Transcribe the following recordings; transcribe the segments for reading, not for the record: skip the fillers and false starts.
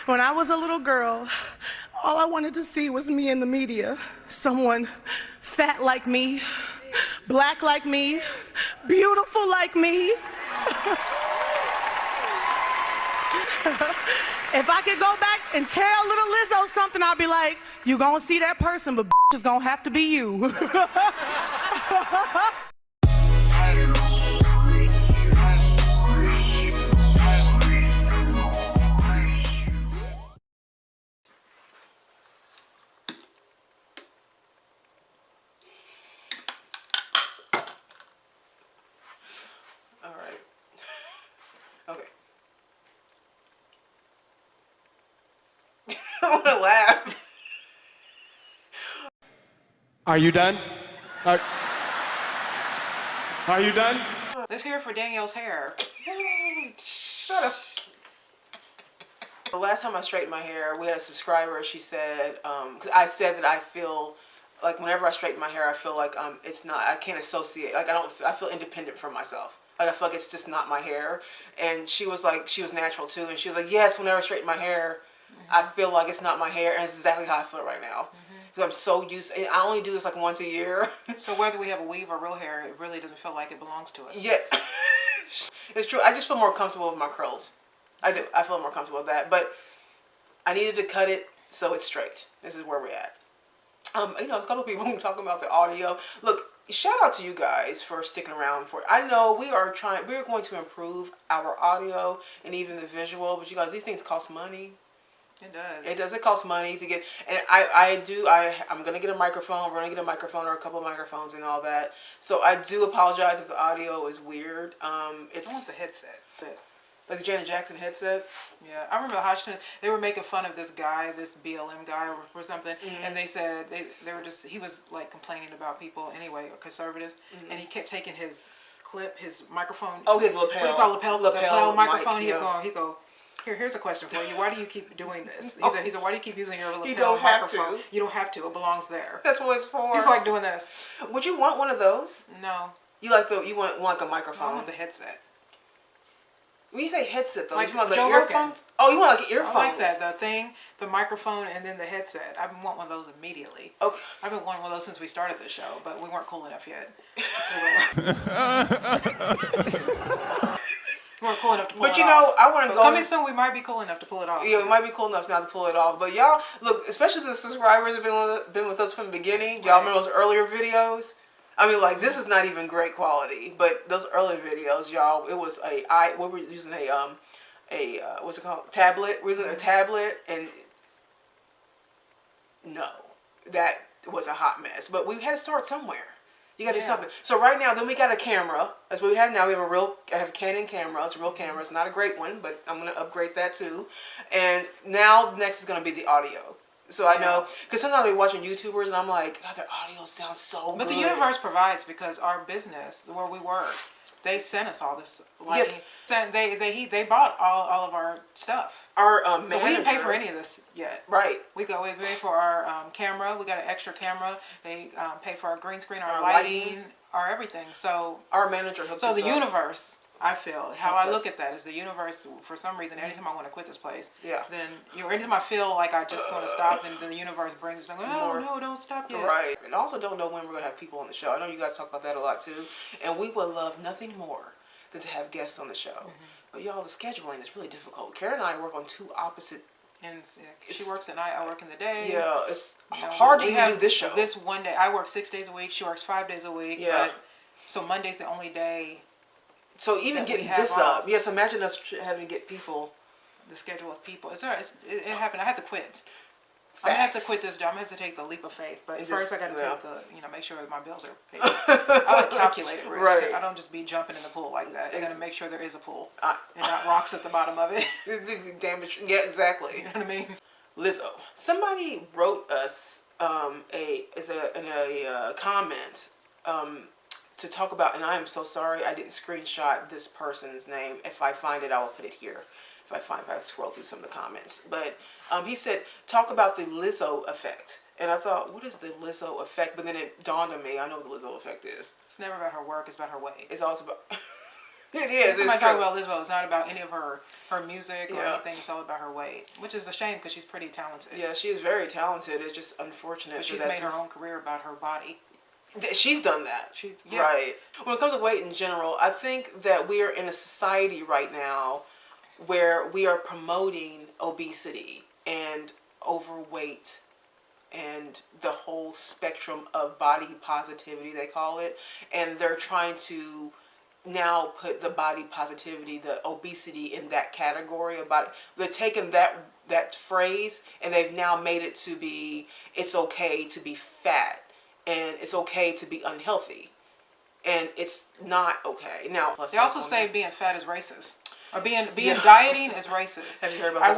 When I was a little girl, all I wanted to see was me in the media. Someone fat like me, black like me, beautiful like me. If I could go back and tell little Lizzo something, I'd be like, you gonna see that person, but it's gonna have to be you. All right. Okay. I want to laugh. Are you done? Are you done? Let's hear it for Danielle's hair. Shut up. The last time I straightened my hair, we had a subscriber. She said, because I said that I feel like whenever I straighten my hair, I feel like it's not. I can't associate. Like I feel independent from myself. Like I feel like it's just not my hair. And she was like, she was natural too, and she was like, yes, whenever I straighten my hair, I feel like it's not my hair, and it's exactly how I feel right now. Because I'm so used. I only do this like once a year. So whether we have a weave or real hair, it really doesn't feel like it belongs to us. Yeah, it's true. I just feel more comfortable with my curls. I do. I feel more comfortable with that. But I needed to cut it so it's straight. This is where we're at. You know, a couple of people talking about the audio. Look, shout out to you guys for sticking around for it. I know we're going to improve our audio and even the visual, but you guys, these things cost money. It does. It does. It costs money to get, and I'm going to get a microphone. We're going to get a microphone or a couple of microphones and all that. So I do apologize if the audio is weird. It's I want the headset. Like the Janet Jackson headset. Yeah, I remember Hodgson. They were making fun of this guy, this BLM guy or something, and they said they were just, he was like complaining about people anyway, or conservatives, and he kept taking his clip, his microphone. Oh, his lapel. What do you call lapel microphone? Mic, yeah. He'd go. Here's a question for you. Why do you keep doing this? He said, why do you keep using your lapel You don't have microphone? to. You don't have to. It belongs there. That's what it's for. He's like doing this. Would you want one of those? No. You want like a microphone? I want the headset. When you say headset though, Like you want like Joe earphones? Rogan. Oh, you want like earphones? I like that. The thing, the microphone, and then the headset. I've been wanting one of those immediately. Okay. I've been wanting one of those since we started the show, but we weren't cool enough yet. We weren't cool enough to pull it off. But you know, I want to go. Coming soon, we might be cool enough to pull it off. Yeah, we might be cool enough now to pull it off. But y'all, look, especially the subscribers have been with us from the beginning. Y'all remember those earlier videos? I mean, like, this is not even great quality, but those earlier videos, y'all, it was we were using a what's it called? Tablet. We were using a tablet, and no, that was a hot mess. But we had to start somewhere. You gotta do something. So right now, then we got a camera. That's what we have now. We have I have a Canon camera. It's a real camera. It's not a great one, but I'm gonna upgrade that too. And now next is gonna be the audio. So I know, because sometimes we're watching YouTubers and I'm like, God, their audio sounds so good. But the universe provides, because our business, where we work, they sent us all this lighting. Yes. They bought all of our stuff. Our so we didn't pay for any of this yet. Right. We pay for our camera. We got an extra camera. They pay for our green screen, our lighting, our everything. So our manager hooked us up. So the universe, I feel, how I look at that is the universe, for some reason, anytime I want to quit this place, then, anytime I feel like I just want to stop, then the universe brings me something, no, don't stop yet. Right. And also don't know when we're going to have people on the show. I know you guys talk about that a lot too. And we would love nothing more than to have guests on the show. But y'all, the scheduling is really difficult. Karen and I work on two opposite ends. She works at night, I work in the day. Yeah, it's hard to even do this show. This one day, I work 6 days a week, she works 5 days a week. Yeah. So Monday's the only day. So even getting this up, yes, imagine us having to get people. The schedule of people. It happened. I have to quit. I'm going to have to quit this job. I'm going to have to take the leap of faith. But first I got to take make sure that my bills are paid. I like calculated risk. Right. I don't just be jumping in the pool like that. I got to make sure there is a pool. And not rocks at the bottom of it. Damage. Yeah, exactly. You know what I mean? Lizzo. Somebody wrote us in a comment to talk about, and I am so sorry I didn't screenshot this person's name. If I find it, I will put it here. If I scroll through some of the comments. But he said, talk about the Lizzo effect. And I thought, what is the Lizzo effect? But then it dawned on me, I know what the Lizzo effect is. It's never about her work, it's about her weight. It's also about... It is. Somebody talk about Lizzo. It's not about any of her music or anything. It's all about her weight, which is a shame because she's pretty talented. Yeah, she is very talented. It's just unfortunate. But she's made her own career about her body. She's done that. Right. When it comes to weight in general, I think that we are in a society right now where we are promoting obesity and overweight and the whole spectrum of body positivity, they call it. And they're trying to now put the body positivity, the obesity in that category. They're taking that phrase and they've now made it to be, it's okay to be fat and it's okay to be unhealthy. And it's not okay. Now, they also say being fat is racist. Or being dieting is racist. Have you heard about that?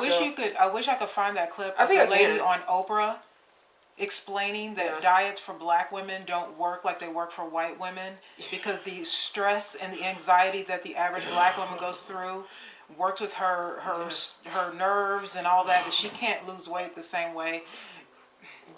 I wish I could find that clip of the lady on Oprah explaining that diets for black women don't work like they work for white women because the stress and the anxiety that the average black woman goes through works with her nerves and all that she can't lose weight the same way.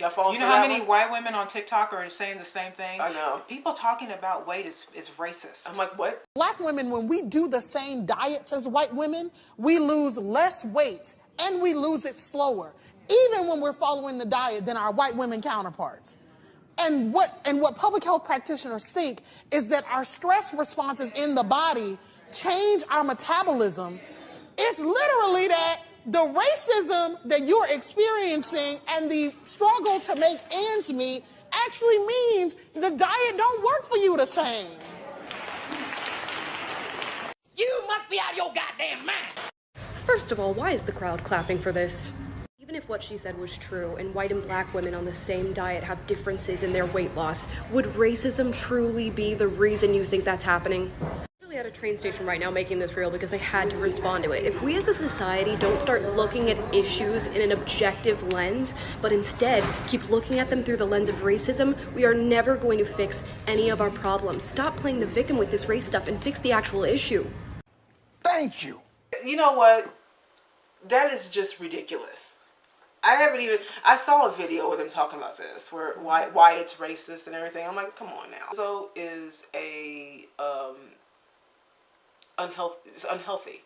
You know how many white women on TikTok are saying the same thing? I know. People talking about weight is racist. I'm like, what? Black women, when we do the same diets as white women, we lose less weight and we lose it slower, even when we're following the diet, than our white women counterparts. And what public health practitioners think is that our stress responses in the body change our metabolism. It's literally that the racism that you're experiencing and the struggle to make ends meet actually means the diet don't work for you the same. You must be out of your goddamn mind. First of all, why is the crowd clapping for this? Even if what she said was true and white and black women on the same diet have differences in their weight loss, would racism truly be the reason you think that's happening? I'm really at a train station right now making this real because I had to respond to it. If we as a society don't start looking at issues in an objective lens, but instead keep looking at them through the lens of racism, we are never going to fix any of our problems. Stop playing the victim with this race stuff and fix the actual issue. Thank you. You know what? That is just ridiculous. I saw a video with them talking about this, where why it's racist and everything. I'm like, come on now. Lizzo is it's unhealthy.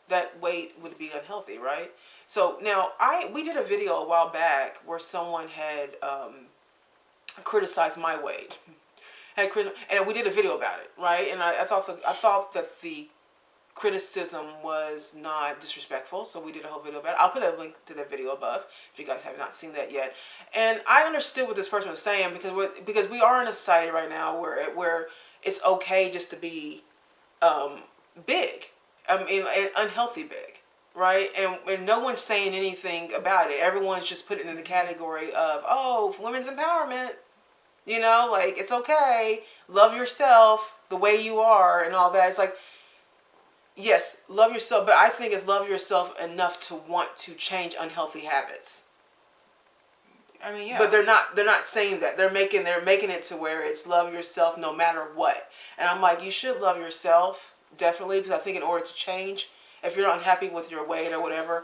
That weight would be unhealthy, right? So now we did a video a while back where someone had criticized my weight, and we did a video about it, right? And I thought that the criticism was not disrespectful, so we did a whole video about it. I'll put a link to that video above if you guys have not seen that yet. And I understood what this person was saying because we are in a society right now where it's okay just to be big, I mean, unhealthy big, right? And no one's saying anything about it. Everyone's just putting it in the category of, oh, women's empowerment. You know, like, it's okay, love yourself the way you are and all that. It's like, yes, love yourself, but I think it's love yourself enough to want to change unhealthy habits. I mean, yeah. But they're not saying that. They're making it to where it's love yourself no matter what. And I'm like, you should love yourself, definitely, because I think in order to change, if you're unhappy with your weight or whatever,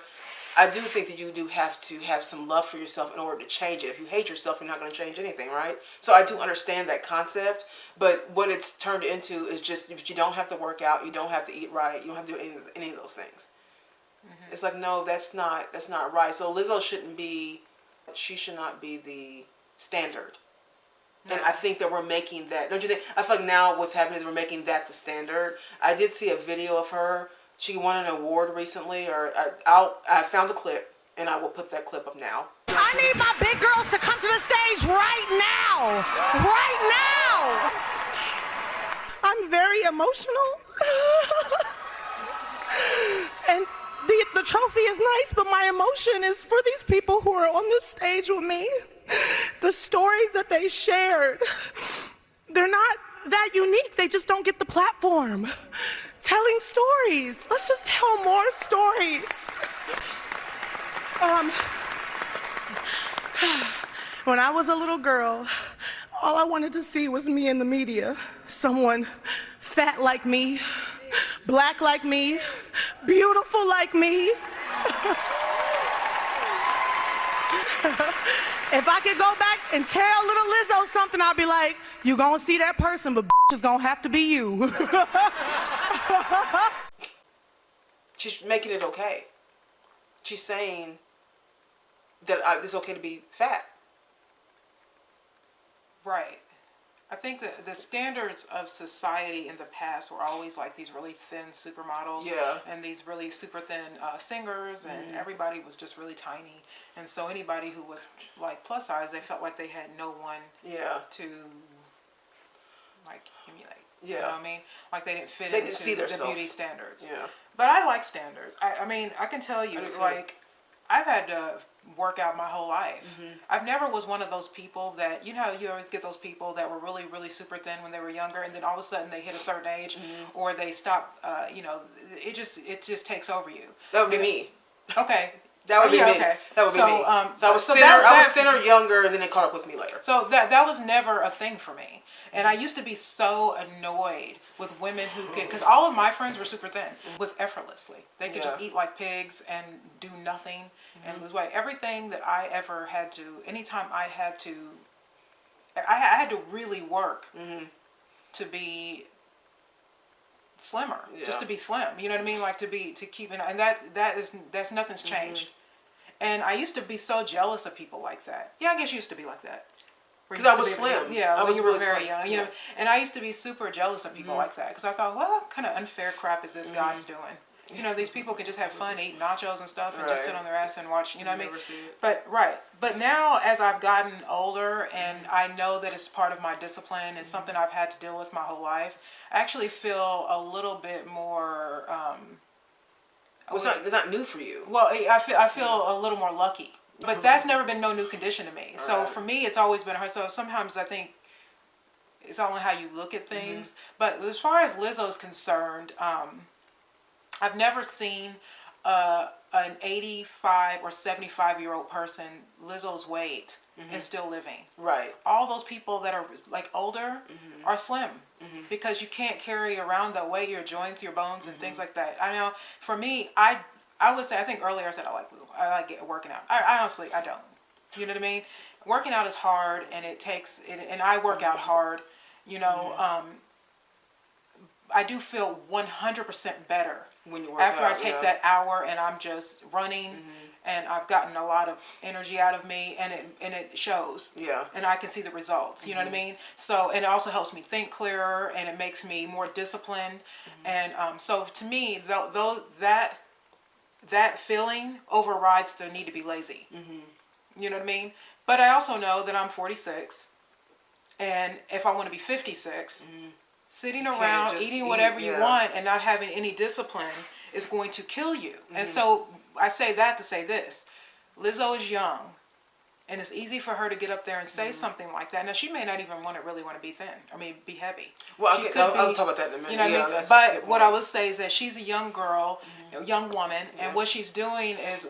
I do think that you do have to have some love for yourself in order to change it. If you hate yourself, you're not going to change anything, right? So I do understand that concept, but what it's turned into is just, if you don't have to work out, you don't have to eat right, you don't have to do any of those things. Mm-hmm. It's like, no, that's not right. So Lizzo she should not be the standard. No. And I think that we're making that, don't you think? I feel like now what's happening is we're making that the standard. I did see a video of her. She won an award recently, or I found the clip, and I will put that clip up now. I need my big girls to come to the stage right now. Right now. I'm very emotional. And the trophy is nice, but my emotion is for these people who are on this stage with me. The stories that they shared, they're not that unique. They just don't get the platform. Telling stories. Let's just tell more stories. When I was a little girl, all I wanted to see was me in the media. Someone fat like me, black like me, beautiful like me. If I could go back and tell little Lizzo something, I'd be like, you gonna see that person, but is gonna have to be you. She's making it okay. She's saying that it's okay to be fat. Right. I think that the standards of society in the past were always like these really thin supermodels, Yeah. and these really super thin singers, and everybody was just really tiny. And so anybody who was like plus size, they felt like they had no one Yeah. to like emulate. Yeah. You know what I mean? Like they didn't fit They didn't into see the theirself. beauty standards. Yeah. But I like standards. I mean, I can tell you, I do too. like, I've had to work out my whole life. I've never was one of those people that, you know how you always get those people that were really, really super thin when they were younger, and then all of a sudden they hit a certain age, or they stop, you know, it just takes over you. That would be me. Okay. That would be me. Okay. That would be me. So I was thinner. I was thinner, younger, and then it caught up with me later. So that was never a thing for me. And I used to be so annoyed with women who could, because all of my friends were super thin, with effortlessly. They could just Yeah. eat like pigs and do nothing and lose weight. Everything that I ever had to, anytime I had to, I had to really work to be slimmer, just to be slim. You know what I mean? Like to keep it, and that's nothing's changed. And I used to be so jealous of people like that. Yeah, I guess you used to be like that. Because I was slim. Yeah, I when was you were really very slim. young. Yeah. Yeah. And I used to be super jealous of people like that because I thought, well, what kind of unfair crap is this guy's doing? You know, these people can just have fun, eat nachos and stuff, and just sit on their ass and watch, you know what I mean? Never see it. But now as I've gotten older and I know that it's part of my discipline, it's something I've had to deal with my whole life, I actually feel a little bit more, Well, it's not new for you. well, I feel a little more lucky. But that's never been no new condition to me. So for me, it's always been hard. So sometimes I think it's only how you look at things. But as far as Lizzo's concerned, I've never seen an 85 or 75-year-old person Lizzo's weight and still living. Right. All those people that are like older are slim because you can't carry around the weight, your joints, your bones, and things like that. I know for me, I would say, I think earlier I said I like working out. I honestly, I don't. You know what I mean? Working out is hard, and it takes, and I work out hard, you know. I do feel 100% better When you work after out, I take yeah. that hour and I'm just running, and I've gotten a lot of energy out of me, and it shows. Yeah. And I can see the results. You know what I mean? So, and it also helps me think clearer, and it makes me more disciplined. And so to me, that feeling overrides the need to be lazy. You know what I mean? But I also know that I'm 46, and if I want to be 56, sitting around just eating eat, whatever you yeah. want and not having any discipline is going to kill you. And so I say that to say this: Lizzo is young, and it's easy for her to get up there and say something like that. Now, she may not even really want to be thin. I mean, be heavy. Well, She okay, could I'll be- talk about that in a minute. You know what Yeah, I mean? that's a But good what I point. would say is that she's a young girl, a young woman, and what she's doing is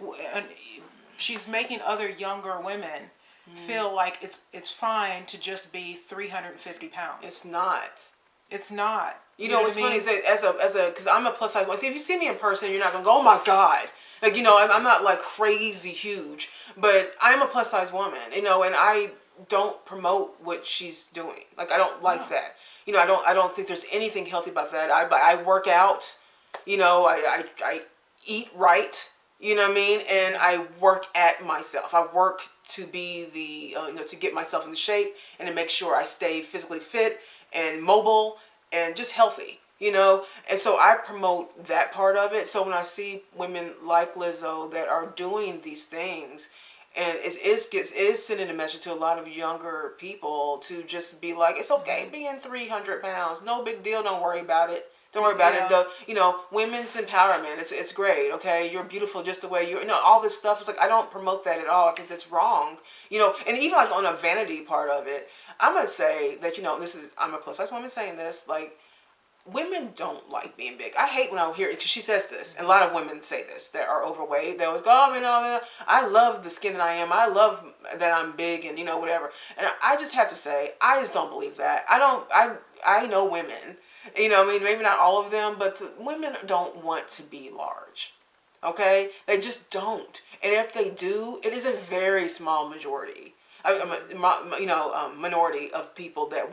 she's making other younger women feel like it's fine to just be 350 pounds. It's not. It's not. You know what's what I funny mean? is that because I'm a plus size one. See, if you see me in person, you're not gonna go, oh my god, like I'm not like crazy huge, but I'm a plus size woman, and I don't promote what she's doing. Like I don't like that. I don't think there's anything healthy about that. I work out. I eat right. You know what I mean? And I work at myself. I work to be to get myself into shape and to make sure I stay physically fit and mobile and just healthy, and so I promote that part of it. So when I see women like Lizzo that are doing these things, and it's sending a message to a lot of younger people to just be like, it's okay being 300 pounds, no big deal, don't worry about it. Don't worry about it. Women's empowerment. It's great. Okay, you're beautiful just the way you're. All this stuff is like I don't promote that at all. I think that's wrong. And even like on a vanity part of it, I'm gonna say that I'm a plus size woman saying this. Like, women don't like being big. I hate when I hear it because she says this, and a lot of women say this that are overweight. They always go, I love the skin that I am. I love that I'm big and whatever. And I just have to say, I just don't believe that. I know women. Maybe not all of them, but the women don't want to be large. Okay? They just don't. And if they do, it is a very small majority. I'm a minority of people that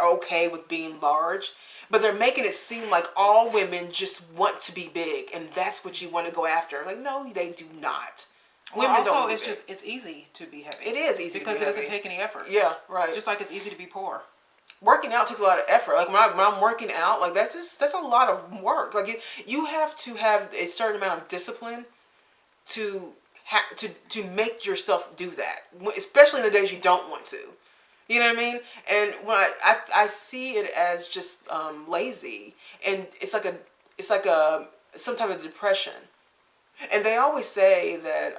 are okay with being large, but they're making it seem like all women just want to be big, and that's what you want to go after. Like, no, they do not. Well, Women also, don't. it's easy to be heavy. It is easy because to be it doesn't heavy. take any effort. Yeah, right. Just like it's easy to be poor. Working out takes a lot of effort. Like when I'm working out, like that's a lot of work. Like you have to have a certain amount of discipline to make yourself do that, especially in the days you don't want to. You know what I mean? And when I see it as just lazy, and it's like some type of depression. And they always say that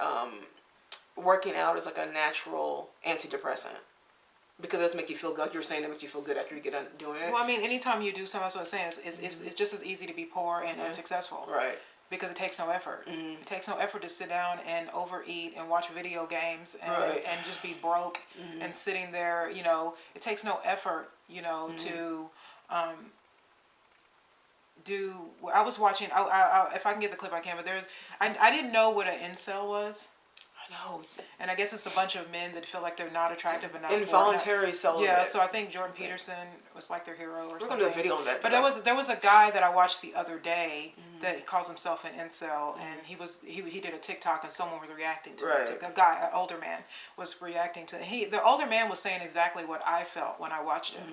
working out is like a natural antidepressant. Because it doesn't make you feel good. Like you were saying, it makes you feel good after you get done doing it. Well, I mean, anytime you do something, that's what I'm saying. It's just as easy to be poor and unsuccessful. Right. Because it takes no effort. It takes no effort to sit down and overeat and watch video games and just be broke and sitting there. You know, it takes no effort. You know, to do. I was watching. I if I can get the clip, I can. But I didn't know what an incel was. No. And I guess it's a bunch of men that feel like they're not attractive enough. Involuntary celibate. Yeah, so I think Jordan Peterson was like their hero or something. We're gonna do a video on that. But there was a guy that I watched the other day that calls himself an incel, and he did a TikTok and someone was reacting to this. A guy, an older man, was reacting to it. The older man was saying exactly what I felt when I watched it.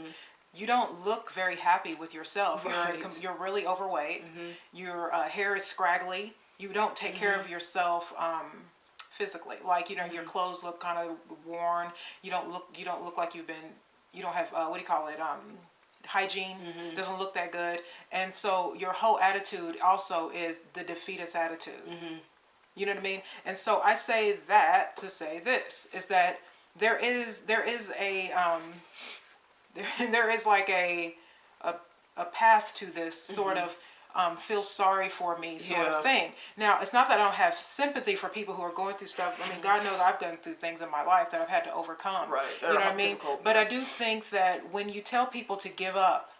You don't look very happy with yourself. You're really overweight. Your hair is scraggly. You don't take care of yourself. Physically, like your clothes look kind of worn. You don't look like you don't have what do you call it? Hygiene doesn't look that good, and so your whole attitude also is the defeatist attitude. You know what I mean? And so I say that to say this is that there is like a path to this sort of. Feel sorry for me sort of thing. Now, it's not that I don't have sympathy for people who are going through stuff. I mean, God knows I've gone through things in my life that I've had to overcome. Right. You know what I mean? But I do think that when you tell people to give up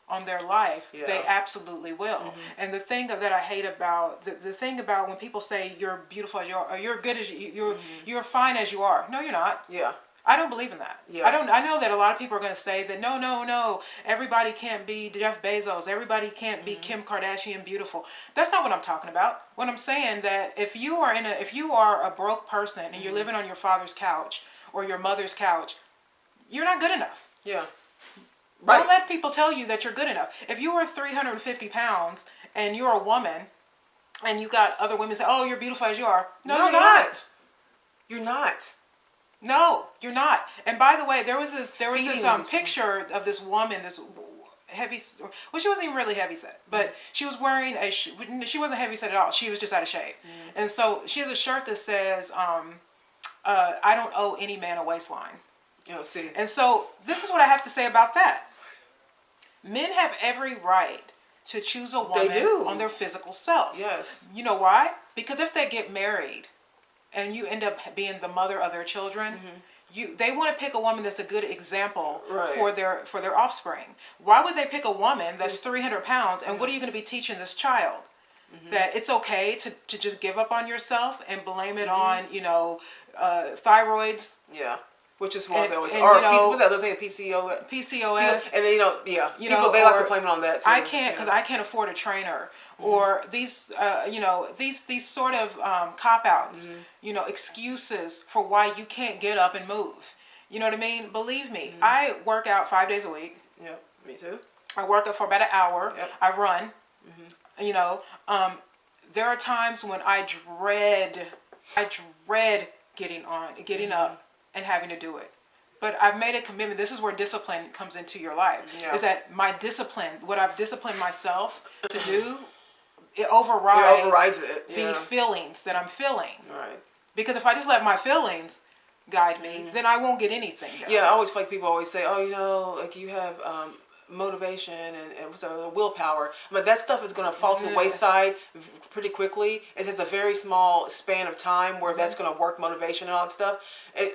on their life, they absolutely will. And the thing that I hate about, the thing about when people say you're beautiful as you are, or you're good as you're fine as you are. No, you're not. Yeah. I don't believe in that. Yeah. I know that a lot of people are going to say that no, everybody can't be Jeff Bezos. Everybody can't be Kim Kardashian beautiful. That's not what I'm talking about. What I'm saying that if you are a broke person and you're living on your father's couch or your mother's couch, you're not good enough. Yeah. Right. Don't let people tell you that you're good enough. If you are 350 pounds and you're a woman and you got other women say, "Oh, you're beautiful as you are." No, you're not. You're not. No, you're not. And by the way, there was this picture of this woman, this heavy. Well, she wasn't even really heavy set, but she was wearing she wasn't heavy set at all. She was just out of shape, and so she has a shirt that says, "I don't owe any man a waistline." Oh, see. And so this is what I have to say about that. Men have every right to choose a woman on their physical self. Yes. You know why? Because if they get married and you end up being the mother of their children, they want to pick a woman that's a good example for their offspring. Why would they pick a woman that's 300 pounds and what are you going to be teaching this child? That it's okay to just give up on yourself and blame it on, thyroids. Yeah. Which is what they always and, what's that other thing? PCOS. PCOS. And then people they like to blame it on that too. I can't because I can't afford a trainer, or these these sort of cop outs, excuses for why you can't get up and move. You know what I mean? Believe me, I work out 5 days a week. Yep, me too. I work out for about an hour. Yep. I run. There are times when I dread getting up and having to do it. But I've made a commitment. This is where discipline comes into your life. Yeah. Is that my discipline, what I've disciplined myself to do, it overrides the feelings that I'm feeling. Right. Because if I just let my feelings guide me, then I won't get anything done. Yeah, I always feel like people always say, oh, like you have motivation and willpower, but that stuff is going to fall to the wayside pretty quickly. It has a very small span of time where that's going to work, motivation and all that stuff.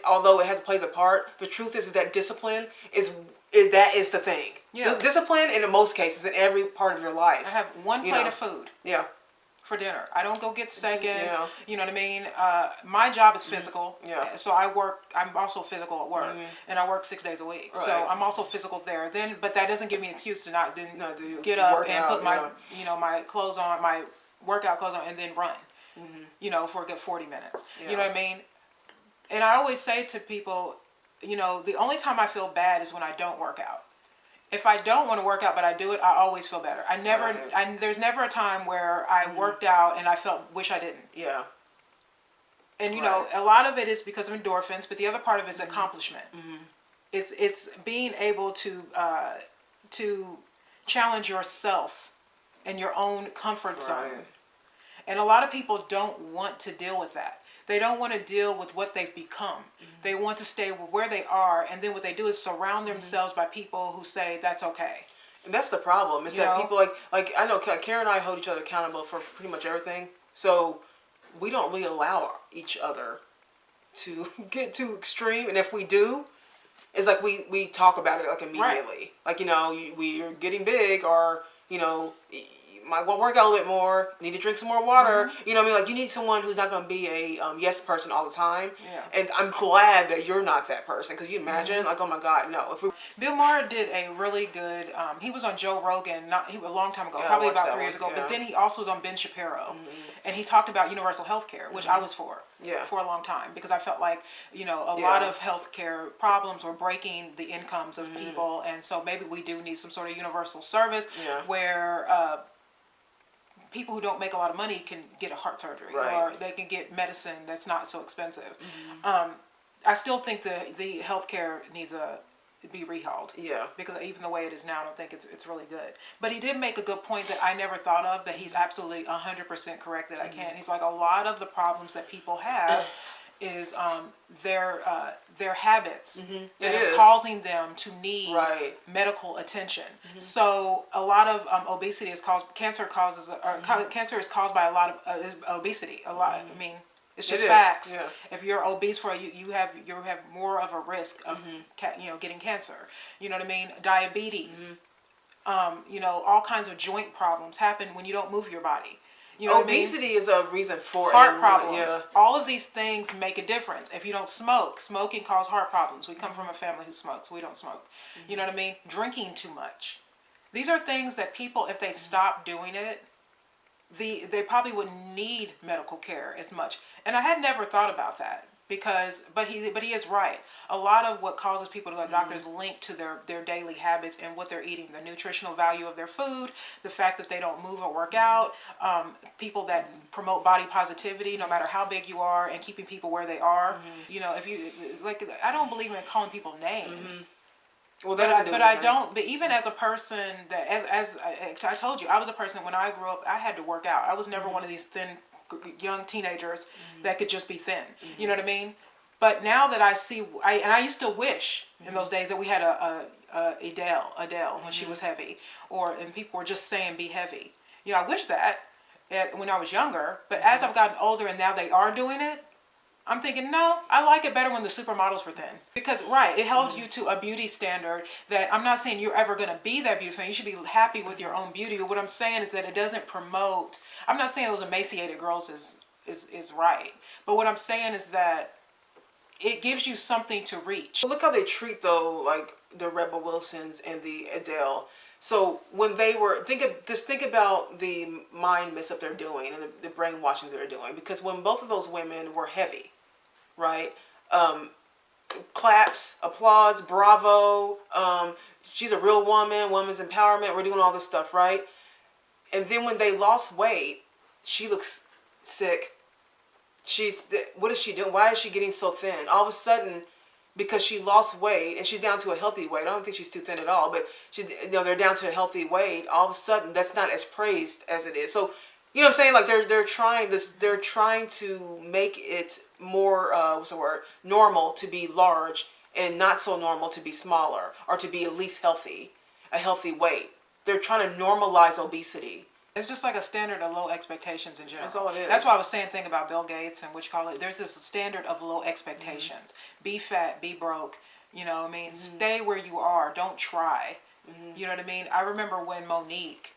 Although it plays a part, the truth is that discipline is the thing. Yeah. Discipline in most cases in every part of your life. I have one plate of food. Yeah. for dinner. I don't go get seconds. Yeah. You know what I mean? My job is physical. Yeah. So I'm also physical at work, and I work 6 days a week. Right. So I'm also physical there. But that doesn't give me an excuse to not then do get up work and out, put my my clothes on, my workout clothes on, and then run. For a good 40 minutes. Yeah. You know what I mean? And I always say to people, the only time I feel bad is when I don't work out. If I don't want to work out but I do it, I always feel better. There's never a time where I worked out and I wish I didn't. Yeah. And a lot of it is because of endorphins, but the other part of it is accomplishment. It's being able to challenge yourself and your own comfort zone. And a lot of people don't want to deal with that. They don't want to deal with what they've become. They want to stay where they are, and then what they do is surround themselves by people who say that's okay. And that's the problem. Is that people like I know Karen and I hold each other accountable for pretty much everything. So we don't really allow each other to get too extreme, and if we do, it's like we talk about it like immediately. Like we're getting big, or you might want to work out a little bit more, need to drink some more water. You know what I mean? Like, you need someone who's not going to be a yes person all the time. Yeah. And I'm glad that you're not that person. Because you imagine, like, oh my God, no. Bill Maher did a really good, he was on Joe Rogan, a long time ago, probably about 3 years ago. Yeah. But then he also was on Ben Shapiro. And he talked about universal health care, which I was for a long time. Because I felt like, a lot of health care problems were breaking the incomes of people. And so maybe we do need some sort of universal service where people who don't make a lot of money can get a heart surgery, or they can get medicine that's not so expensive. I still think the healthcare needs to be rehauled. Yeah. Because even the way it is now, I don't think it's really good. But he did make a good point that I never thought of, that he's absolutely 100% correct that I can. He's like, a lot of the problems that people have is their habits that are causing them to need medical attention. So a lot of obesity is caused, cancer is caused by a lot of obesity. A lot. I mean, it's just facts. Yeah. If you're obese, you have more of a risk of getting cancer. You know what I mean? Diabetes. All kinds of joint problems happen when you don't move your body. You know Obesity is a reason for heart problems. Yeah. All of these things make a difference. If you don't smoke, smoking causes heart problems. We come from a family who smokes. We don't smoke. You know what I mean? Drinking too much. These are things that people, if they stop doing it, they probably wouldn't need medical care as much. And I had never thought about that. But he is right. A lot of what causes people to go to doctors is linked to their daily habits and what they're eating, the nutritional value of their food, the fact that they don't move or work out, people that promote body positivity, no matter how big you are, and keeping people where they are. If you I don't believe in calling people names. Well, but I don't. But even as a person that, as I told you, I was a person when I grew up, I had to work out. I was never one of these thin young teenagers that could just be thin. You know what I mean? But now that I see, I used to wish in those days that we had Adele when she was heavy, and people were just saying be heavy. I wish that when I was younger. But as I've gotten older and now they are doing it, I'm thinking, no, I like it better when the supermodels were thin. Because, it held you to a beauty standard that I'm not saying you're ever going to be that beautiful. You should be happy with your own beauty. What I'm saying is that it doesn't promote, I'm not saying those emaciated girls is right. But what I'm saying is that it gives you something to reach. Look how they treat, though, like the Rebel Wilsons and the Adele. So when they were, think about the mind mess up they're doing and the brainwashing they're doing. Because when both of those women were heavy, right? Claps, applause, bravo. She's a real woman, women's empowerment. We're doing all this stuff, right? And then when they lost weight, she looks sick. What is she doing? Why is she getting so thin? All of a sudden, because she lost weight and she's down to a healthy weight. I don't think she's too thin at all, but they're down to a healthy weight. All of a sudden, that's not as praised as it is. So, you know what I'm saying? Like they're trying to make it more normal to be large and not so normal to be smaller, or to be at least a healthy weight. They're trying to normalize obesity. It's just like a standard of low expectations in general. That's all it is. That's why I was saying thing about Bill Gates and there's this standard of low expectations. Be fat, be broke, you know what I mean? Stay where you are, don't try. You know what I mean? I remember when Monique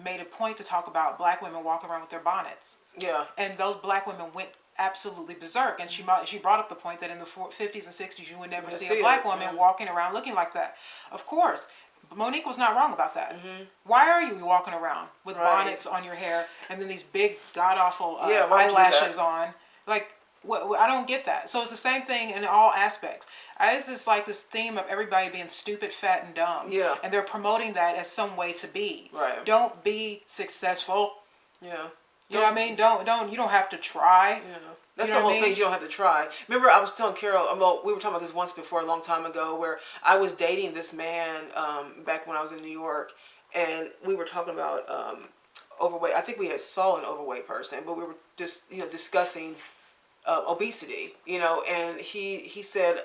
made a point to talk about black women walking around with their bonnets. Yeah. And those black women went absolutely berserk. And she brought up the point that in the 50s and 60s, you would never see a black woman walking around looking like that. Of course. Monique was not wrong about that. Why are you walking around with bonnets on your hair and then these big god-awful eyelashes on? Like, I don't get that. So it's the same thing in all aspects. It's just like this theme of everybody being stupid, fat, and dumb. Yeah. And they're promoting that as some way to be. Right. Don't be successful. Yeah. You know what I mean? You don't have to try. Yeah. That's the whole thing. You don't have to try. Remember, I was telling Carol, well, we were talking about this once before, a long time ago, where I was dating this man back when I was in New York, and we were talking about overweight. I think we had saw an overweight person, but we were just discussing obesity, and he said,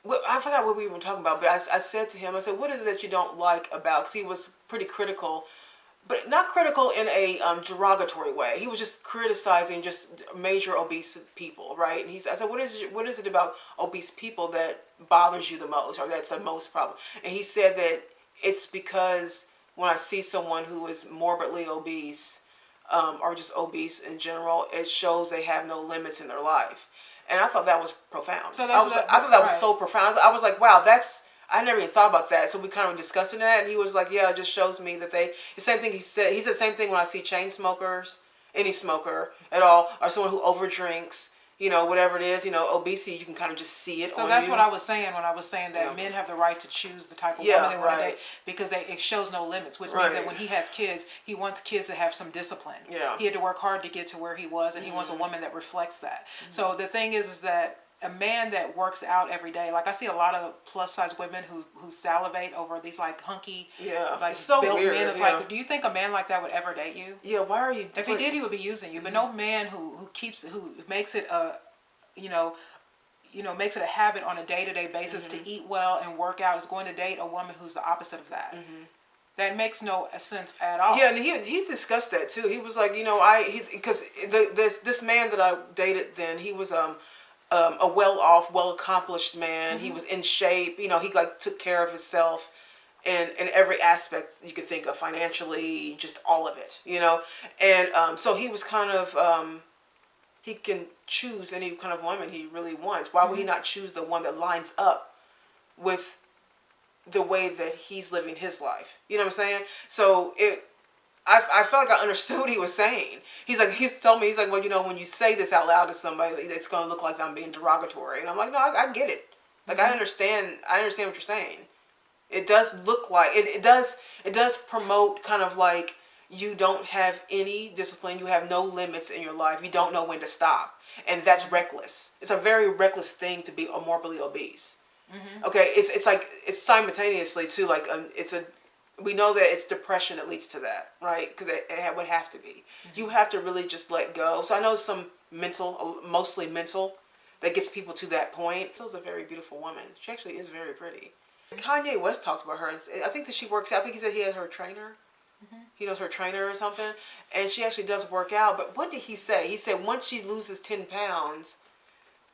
well, I forgot what we were talking about, but I said to him, I said, what is it that you don't like about, because he was pretty critical, but not critical in a derogatory way. He was just criticizing just major obese people, right? And I said, what is it about obese people that bothers you the most, or that's the most problem? And he said that it's because when I see someone who is morbidly obese, or just obese in general, it shows they have no limits in their life. And I thought that was profound. So I thought that was so profound. I was like, wow, I never even thought about that. So we kind of were discussing that, and he was like, yeah, it just shows me that the same thing he said the same thing when I see chain smokers, any smoker at all, or someone who overdrinks, whatever it is, obesity, you can kind of just see it. So that's what I was saying when I was saying that men have the right to choose the type of woman they want to date, because it shows no limits, which means that when he has kids, he wants kids to have some discipline. Yeah. He had to work hard to get to where he was, and he wants a woman that reflects that. So the thing is that a man that works out every day, like I see a lot of plus size women who salivate over these like hunky, like so built weird. men. It's like, do you think a man like that would ever date you? Yeah, why are you? If he did, he would be using you. But no man who makes it a, makes it a habit on a day-to-day basis to eat well and work out is going to date a woman who's the opposite of that. That makes no sense at all. Yeah, and he discussed that too. He was like, because this man that I dated then, he was a well-off, well-accomplished man. He was in shape. He like took care of himself in every aspect you could think of, financially, just all of it, And so he was kind of, he can choose any kind of woman he really wants. Why would he not choose the one that lines up with the way that he's living his life? You know what I'm saying? So I felt like I understood what he was saying. He's told me, he's like, well, when you say this out loud to somebody, it's going to look like I'm being derogatory. And I'm like, no, I get it. Like, I understand what you're saying. It does look like, it does promote kind of like, you don't have any discipline, you have no limits in your life, you don't know when to stop. And that's reckless. It's a very reckless thing to be morbidly obese. Okay, it's like, it's simultaneously too, like, we know that it's depression that leads to that, right? Because it would have to be. You have to really just let go. So I know some mostly mental, that gets people to that point. She's a very beautiful woman. She actually is very pretty. Kanye West talked about her. I think that she works out. I think he said he had her trainer. He knows her trainer or something. And she actually does work out. But what did he say? He said once she loses 10 pounds,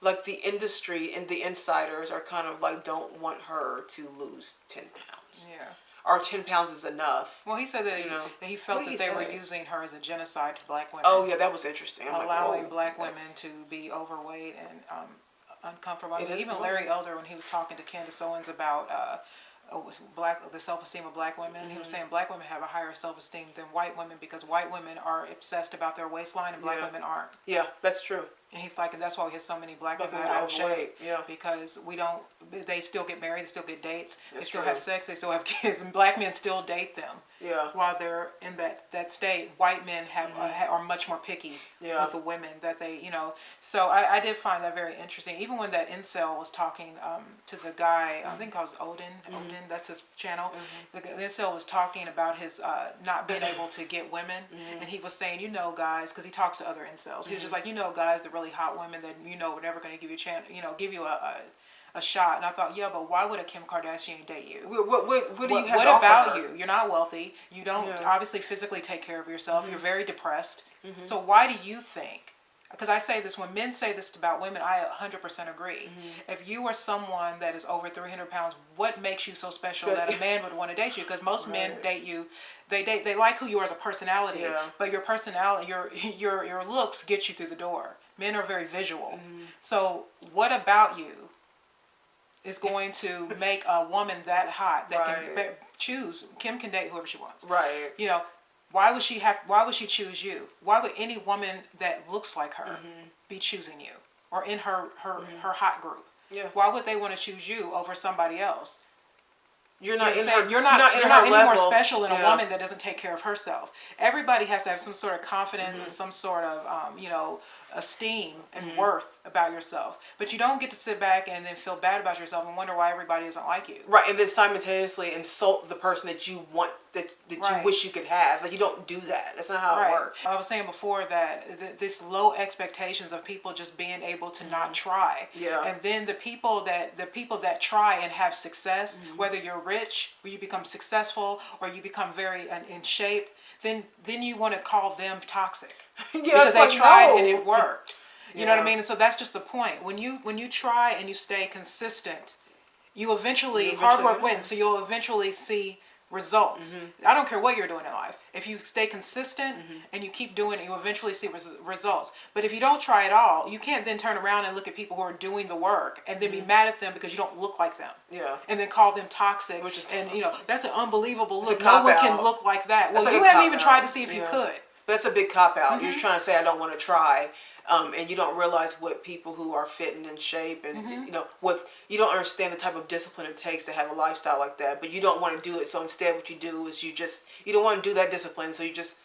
like the industry and the insiders are kind of like don't want her to lose 10 pounds. Yeah. Or 10 pounds is enough. Well, he said that he felt that they were using her as a genocide to black women. Oh, yeah, that was interesting. Allowing black women to be overweight and uncomfortable. I mean, even Larry Elder, when he was talking to Candace Owens about the self-esteem of black women, he was saying black women have a higher self-esteem than white women because white women are obsessed about their waistline and black women aren't. Yeah, that's true. And he's like, and that's why we have so many black women out of shape. Yeah. Because they still get married, they still get dates, they still have sex, they still have kids, and black men still date them. Yeah. While they're in that state, white men are much more picky with the women that they, So I did find that very interesting. Even when that incel was talking to the guy, I think it was Odin, that's his channel. The incel was talking about his not being able to get women, and he was saying, guys, because he talks to other incels, he was just like, guys, the really hot women that were never going to give you a chance, give you a shot. And I thought, yeah, but why would a Kim Kardashian date you? What do you have to offer about her? You? You're not wealthy. You don't obviously physically take care of yourself. You're very depressed. So why do you think because I say this, when men say this about women, I 100% agree. If you are someone that is over 300 pounds, what makes you so special that a man would want to date you? Because most men date you, they like who you are as a personality, but your personality, your looks get you through the door. Men are very visual. So what about you is going to make a woman that hot that can choose? Kim can date whoever she wants. Right. You know, why would she choose you? Why would any woman that looks like her be choosing you or in her hot group? Yeah. Why would they want to choose you over somebody else? You're not in You're not any more special than a Yeah. woman that doesn't take care of herself. Everybody has to have some sort of confidence and some sort of esteem and worth about yourself. But you don't get to sit back and then feel bad about yourself and wonder why everybody doesn't like you. Right, and then simultaneously insult the person that you want, that you wish you could have. Like, you don't do that. That's not how it works. I was saying before that this low expectations of people just being able to not try. Yeah. And then the people that try and have success, whether you're rich, or you become successful, or you become very in shape, then you want to call them toxic. Because they tried and it worked. You know what I mean? And so that's just the point. When you try and you stay consistent, you eventually hard work wins. So you'll eventually see results. I don't care what you're doing in life. If you stay consistent and you keep doing it, you eventually see results. But if you don't try at all, you can't then turn around and look at people who are doing the work and then be mad at them because you don't look like them. Yeah. And then call them toxic. Which is, and that's an unbelievable look. a No one cop-out. can look like that. Well, That's you like a haven't even tried to cop-out. see if you could. But that's a big cop-out. You're trying to say, I don't want to try. And you don't realize what people who are fit and in shape and you don't understand the type of discipline it takes to have a lifestyle like that, but you don't want to do it. So instead what you do is you don't want to do that discipline. So you just,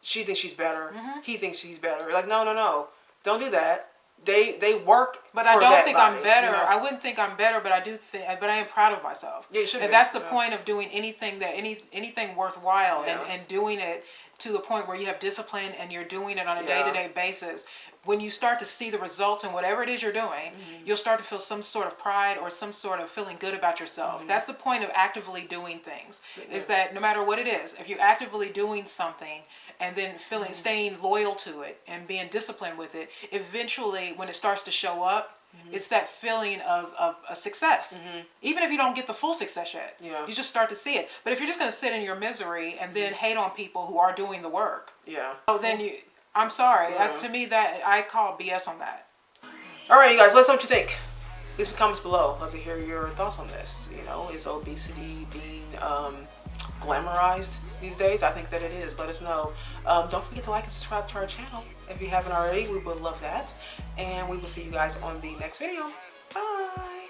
she thinks she's better. He thinks she's better. Like, no. Don't do that. They work. But for I don't that think body, I'm better. you know? I wouldn't think I'm better, but I am proud of myself. Yeah, you should and be, that's the point of doing anything worthwhile and doing it to the point where you have discipline and you're doing it on a day-to-day basis. When you start to see the results in whatever it is you're doing, you'll start to feel some sort of pride or some sort of feeling good about yourself. That's the point of actively doing things, is that no matter what it is, if you're actively doing something and then staying loyal to it and being disciplined with it, eventually when it starts to show up, it's that feeling of a success. Even if you don't get the full success yet, you just start to see it. But if you're just going to sit in your misery and then hate on people who are doing the work, then I'm sorry. To me, that I call BS on that. All right, you guys, let us know what you think. Leave some comments below. Love to hear your thoughts on this. Is obesity being glamorized these days? I think that it is. Let us know. Don't forget to like and subscribe to our channel if you haven't already. We would love that. And we will see you guys on the next video. Bye.